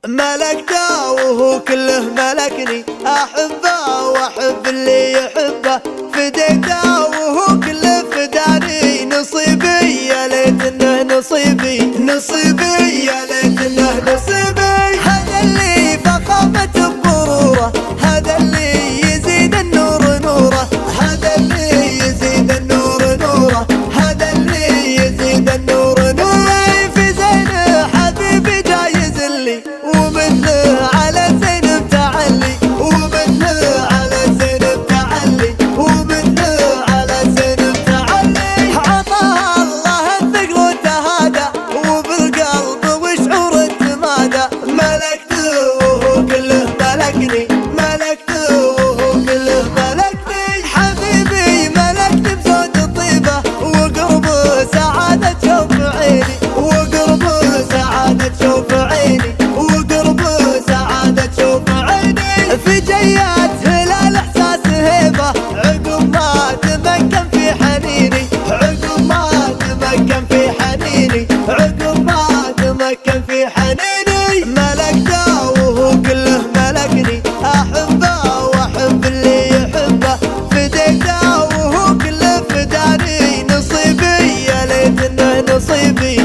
ملكته وهو كله ملكني، أحبه وأحب اللي يحبه، فديته وهو كله فداني، نصيبي يا ليت انه نصيبي يا ليت انه نصيبي. هذا اللي فخامة بغروره، هذا اللي يزيد النور نوره، هذا اللي يزيد النور نوره، هذا اللي يزيد النور نوره. في زين حبيبي جايز اللي ومثله على زينب تعلي، ومثله على زينب تعلي، ومثله على زينب تعلي. عطاها الله الثقل وتهادى، وبالقلب وشعور التمادى. ملكته وهو كله ملكني، ملكته وهو كله ملكني. حبيبي ملكني بزود الطيبة، وقربه سعادة شوف عيني، وقربه سعادة شوف عيني، وقربه سعادة شوف عيني. في جيات هلال احساس هيبة، عقب ما تمكن في حنيني، عقب ما تمكن في حنيني، عقب ما تمكن في حنيني. ملكته وهو كله ملكني، أحبه وأحب اللي يحبه، فديته وهو كله فداني، نصيبي يا ليت انه نصيبي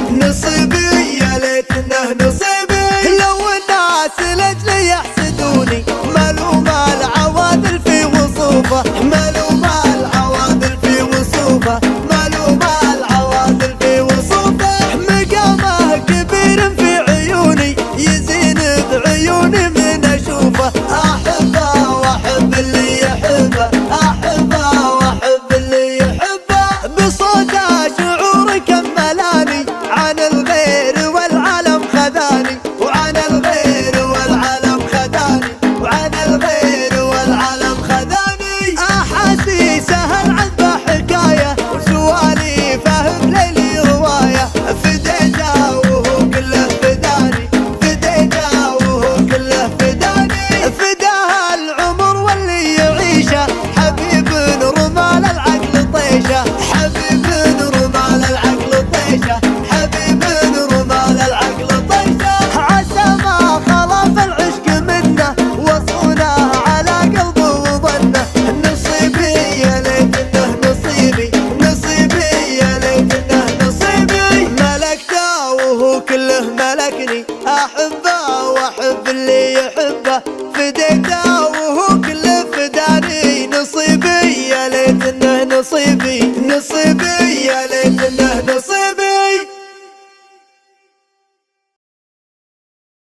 يا ليت انه نصيبي. لو الناس لاجلي يحسدوني، ملوم العواذل في وصوفه، ملوم العواذل في وصوفه، ملوم العواذل في وصوفه. مقامه كبير في عيوني، يزين بعيوني من اشوفه. احبه واحب اللي يحبه، احبه واحب اللي يحبه. بصوته شعور كملاني، عن الغير والعالم خذاني، وعن الغير والعالم خذاني، وعن الغير والعالم خذاني. احاسيسه العذبه حكايه، وسوالي فهم ليلي روايه. فديته وهو كله فداني، فديته وهو كله فداني. فداه العمر واللي يعيشه، حبيب رمال العقل طيشه، حبيب رمال العقل طيشه، حبيب رمال العقل طيشه. عسى ما خلاف العشق منه، وصونه على قلبه وظنه. نصيبي يا ليت انه نصيبي يا ليت انه نصيبي. ملكته وهو كله ملكني، أحبه وأحب اللي يحبه، فديته